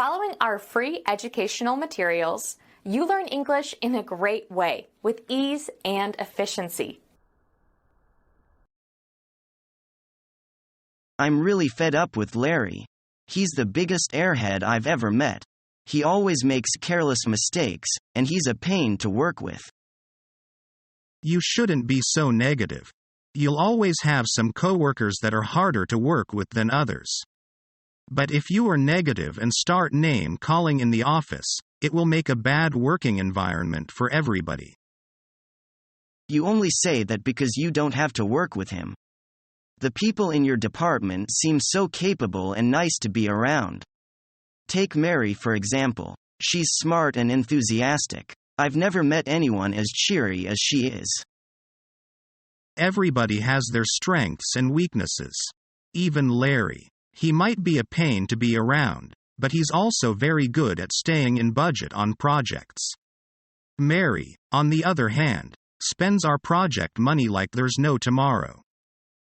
Following our free educational materials, you learn English in a great way with ease and efficiency. I'm really fed up with Larry. He's the biggest airhead I've ever met. He always makes careless mistakes, and he's a pain to work with. You shouldn't be so negative. You'll always have some coworkers that are harder to work with than others. But if you are negative and start name-calling in the office, it will make a bad working environment for everybody. You only say that because you don't have to work with him. The people in your department seem so capable and nice to be around. Take Mary for example. She's smart and enthusiastic. I've never met anyone as cheery as she is. Everybody has their strengths and weaknesses. Even Larry. He might be a pain to be around, but he's also very good at staying in budget on projects. Mary, on the other hand, spends our project money like there's no tomorrow.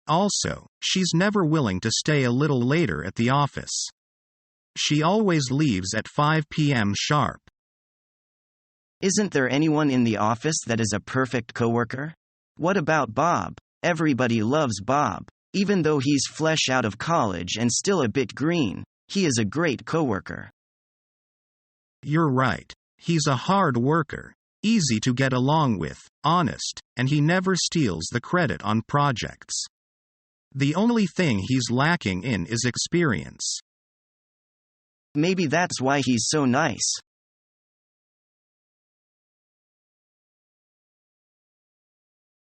Also, she's never willing to stay a little later at the office. She always leaves at 5 p.m. sharp. Isn't there anyone in the office that is a perfect coworker? What about Bob? Everybody loves Bob. Even though he's fresh out of college and still a bit green, he is a great coworker. You're right. He's a hard worker, easy to get along with, honest, and he never steals the credit on projects. The only thing he's lacking in is experience. Maybe that's why he's so nice.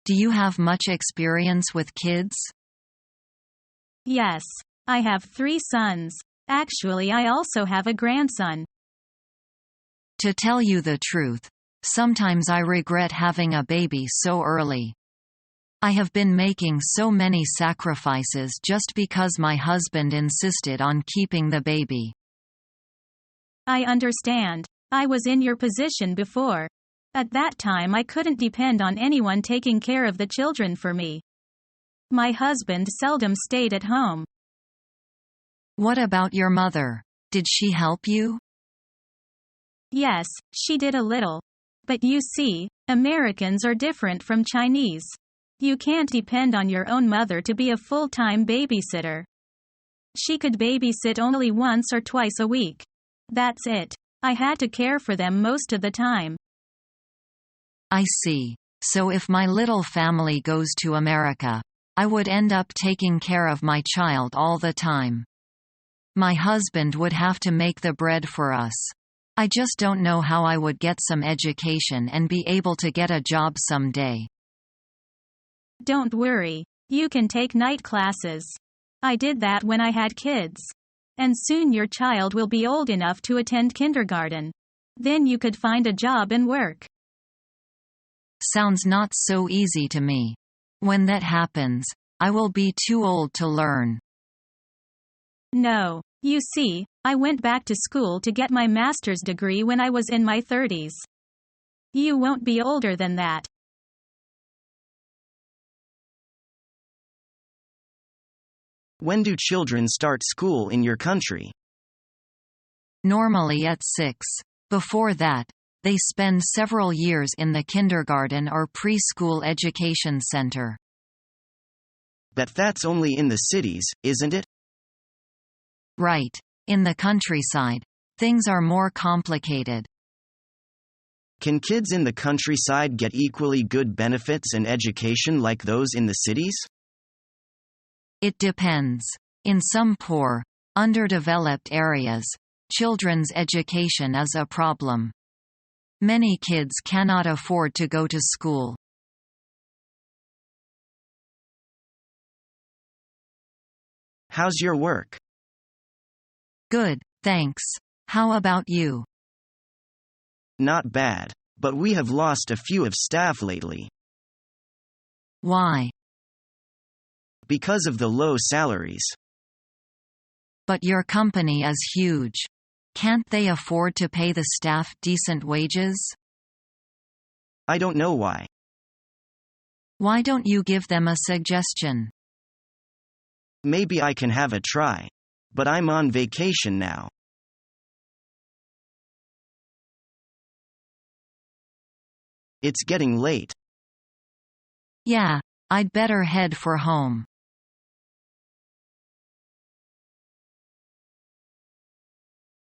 Do you have much experience with kids? Yes, I have 3 sons. Actually, I also have a grandson. To tell you the truth, sometimes I regret having a baby so early. I have been making so many sacrifices just because my husband insisted on keeping the baby. I understand. I was in your position before. At that time, I couldn't depend on anyone taking care of the children for me. My husband seldom stayed at home. What about your mother? Did she help you? Yes, she did a little. But you see, Americans are different from Chinese. You can't depend on your own mother to be a full-time babysitter. She could babysit only once or twice a week. That's it. I had to care for them most of the time. I see. So if my little family goes to America, I would end up taking care of my child all the time. My husband would have to make the bread for us. I just don't know how I would get some education and be able to get a job someday. Don't worry. You can take night classes. I did that when I had kids. And soon your child will be old enough to attend kindergarten. Then you could find a job and work. Sounds not so easy to me. When that happens, I will be too old to learn. No. You see, I went back to school to get my master's degree when I was in my 30s. You won't be older than that. When do children start school in your country? Normally at 6. Before that, they spend several years in the kindergarten or preschool education center. But that's only in the cities, isn't it? Right. In the countryside, things are more complicated. Can kids in the countryside get equally good benefits and education like those in the cities? It depends. In some poor, underdeveloped areas, children's education is a problem. Many kids cannot afford to go to school. How's your work? Good, thanks. How about you? Not bad, but we have lost a few of staff lately. Why? Because of the low salaries. But your company is huge. Can't they afford to pay the staff decent wages? I don't know why. Why don't you give them a suggestion? Maybe I can have a try. But I'm on vacation now. It's getting late. Yeah, I'd better head for home.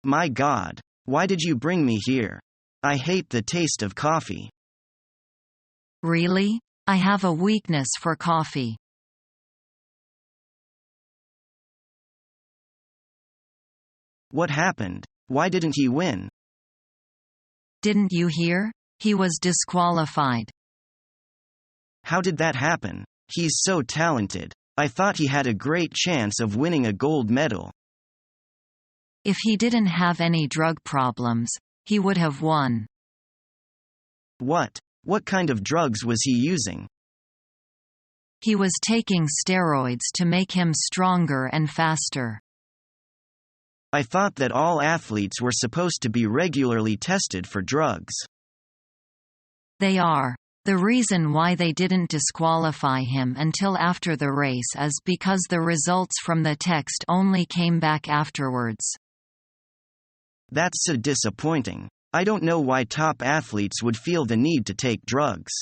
My God, why did you bring me here? I hate the taste of coffee. Really? I have a weakness for coffee. What happened? Why didn't he win? Didn't you hear? He was disqualified. How did that happen? He's so talented. I thought he had a great chance of winning a gold medal. If he didn't have any drug problems, he would have won. What? What kind of drugs was he using? He was taking steroids to make him stronger and faster. I thought that all athletes were supposed to be regularly tested for drugs. They are. The reason why they didn't disqualify him until after the race is because the results from the test only came back afterwards. That's so disappointing. I don't know why top athletes would feel the need to take drugs.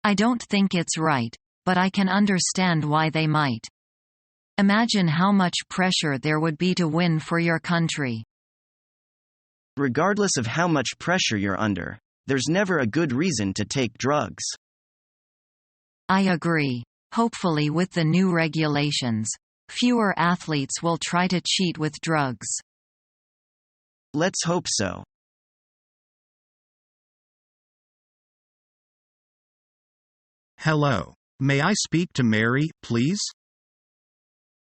I don't think it's right, but I can understand why they might. Imagine how much pressure there would be to win for your country. Regardless of how much pressure you're under, there's never a good reason to take drugs. I agree. Hopefully, with the new regulations, fewer athletes will try to cheat with drugs. Let's hope so. Hello. May I speak to Mary, please?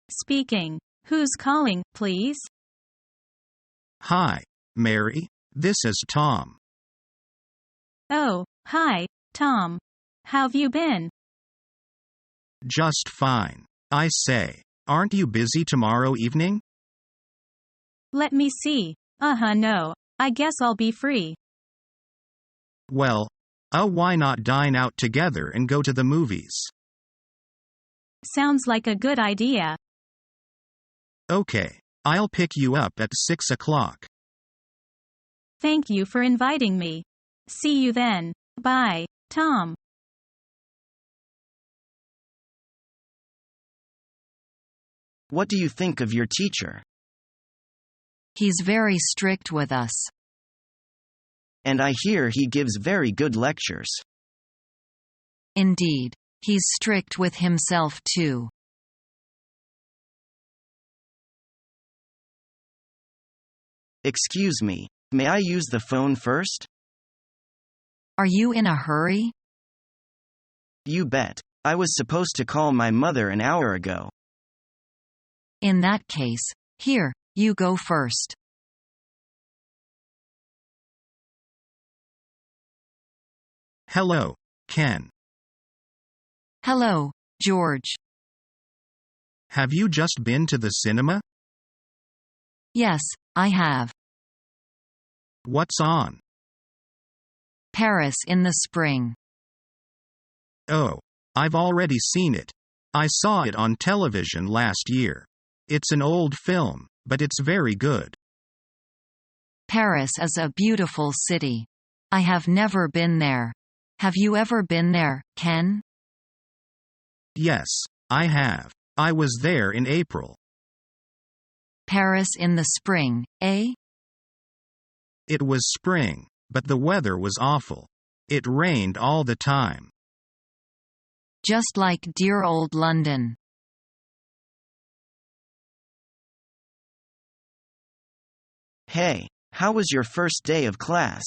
Speaking. Who's calling, please? Hi, Mary. This is Tom. Oh, hi, Tom. How've you been? Just fine. I say, aren't you busy tomorrow evening? Let me see. No. I guess I'll be free. Well, why not dine out together and go to the movies? Sounds like a good idea. Okay, I'll pick you up at 6 o'clock. Thank you for inviting me. See you then. Bye, Tom. What do you think of your teacher? He's very strict with us. And I hear he gives very good lectures. Indeed. He's strict with himself too. Excuse me, may I use the phone first? Are you in a hurry? You bet. I was supposed to call my mother an hour ago. In that case, here, you go first. Hello, Ken. Hello, George. Have you just been to the cinema? Yes, I have. What's on? Paris in the Spring. Oh, I've already seen it. I saw it on television last year. It's an old film, but it's very good. Paris is a beautiful city. I have never been there. Have you ever been there, Ken? Yes, I have. I was there in April. Paris in the spring, eh? It was spring, but the weather was awful. It rained all the time. Just like dear old London. Hey, how was your first day of class?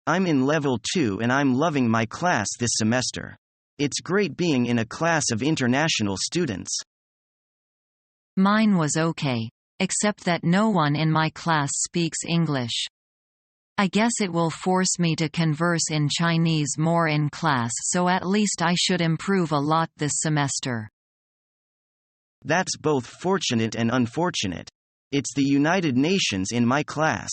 I'm in level 2 and I'm loving my class this semester. It's great being in a class of international students. Mine was okay, except that no one in my class speaks English. I guess it will force me to converse in Chinese more in class, so at least I should improve a lot this semester. That's both fortunate and unfortunate. It's the United Nations in my class.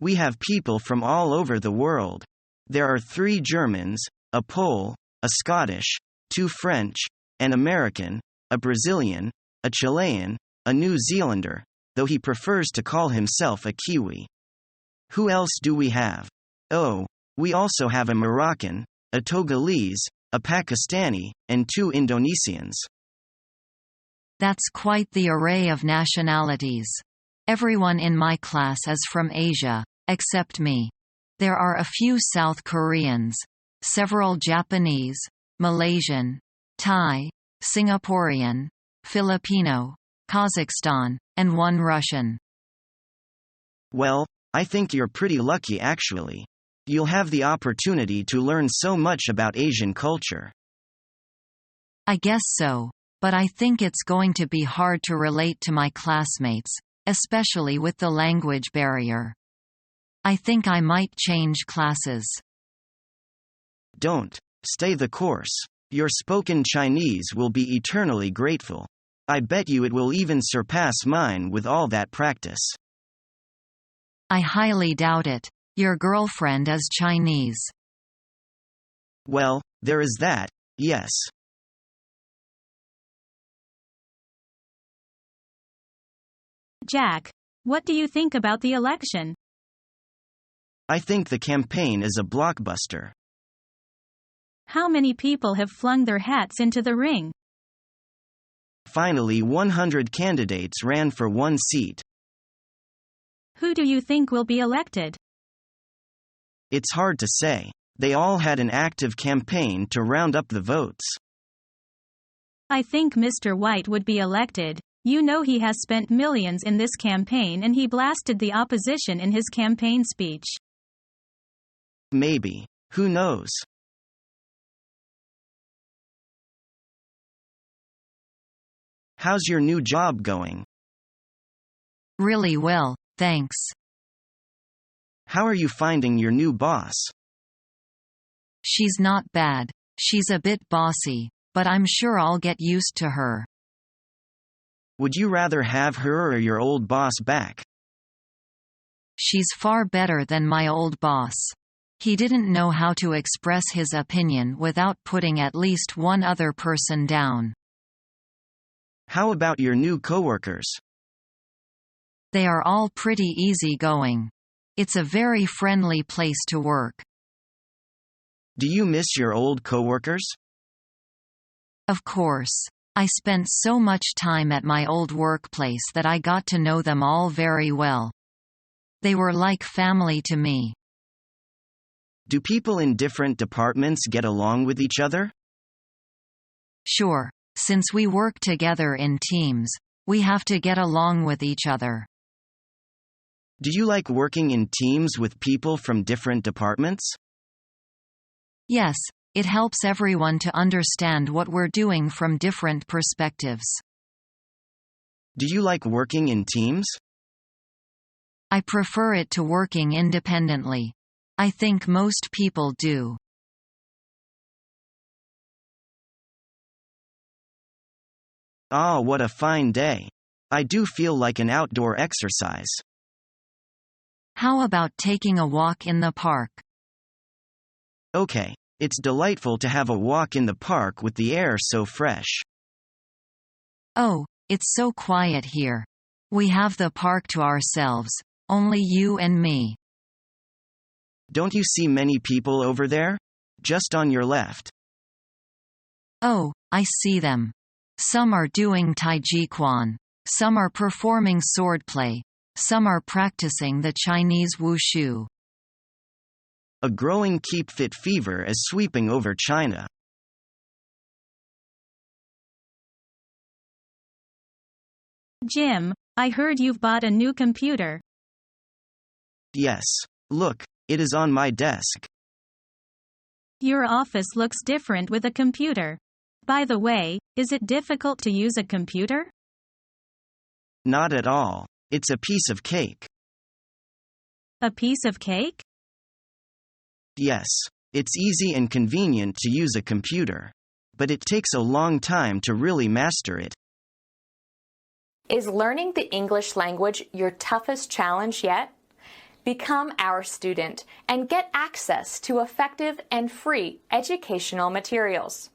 We have people from all over the world. There are 3 Germans, a Pole, a Scottish, 2 French, an American, a Brazilian, a Chilean, a New Zealander, though he prefers to call himself a Kiwi. Who else do we have? Oh, We also have a Moroccan, a Togolese, a Pakistani, and 2 Indonesians. That's quite the array of nationalities. Everyone in my class is from Asia, except me. There are a few South Koreans, several Japanese, Malaysian, Thai, Singaporean, Filipino, Kazakhstan, and 1 Russian. Well, I think you're pretty lucky actually. You'll have the opportunity to learn so much about Asian culture. I guess so, but I think it's going to be hard to relate to my classmates, especially with the language barrier. I think I might change classes. Don't. Stay the course. Your spoken Chinese will be eternally grateful. I bet you it will even surpass mine with all that practice. I highly doubt it. Your girlfriend is Chinese. Well, there is that, yes. Jack, what do you think about the election? I think the campaign is a blockbuster. How many people have flung their hats into the ring? Finally, 100 candidates ran for 1 seat. Who do you think will be elected? It's hard to say. They all had an active campaign to round up the votes. I think Mr. White would be elected. You know he has spent millions in this campaign and he blasted the opposition in his campaign speech. Maybe. Who knows? How's your new job going? Really well, thanks. How are you finding your new boss? She's not bad. She's a bit bossy, but I'm sure I'll get used to her. Would you rather have her or your old boss back? She's far better than my old boss. He didn't know how to express his opinion without putting at least one other person down. How about your new coworkers? They are all pretty easygoing. It's a very friendly place to work. Do you miss your old coworkers? Of course. I spent so much time at my old workplace that I got to know them all very well. They were like family to me. Do people in different departments get along with each other? Sure. Since we work together in teams, we have to get along with each other. Do you like working in teams with people from different departments? Yes, it helps everyone to understand what we're doing from different perspectives. Do you like working in teams? I prefer it to working independently. I think most people do. Ah, what a fine day. I do feel like an outdoor exercise. How about taking a walk in the park? Okay, it's delightful to have a walk in the park with the air so fresh. Oh, it's so quiet here. We have the park to ourselves, only you and me. Don't you see many people over there? Just on your left. Oh, I see them. Some are doing Tai Chi Quan. Some are performing swordplay. Some are practicing the Chinese wushu. A growing keep fit fever is sweeping over China. Jim, I heard you've bought a new computer. Yes. Look, it is on my desk. Your office looks different with a computer. By the way, is it difficult to use a computer? Not at all. It's a piece of cake. A piece of cake? Yes. It's easy and convenient to use a computer. But it takes a long time to really master it. Is learning the English language your toughest challenge yet? Become our student and get access to effective and free educational materials.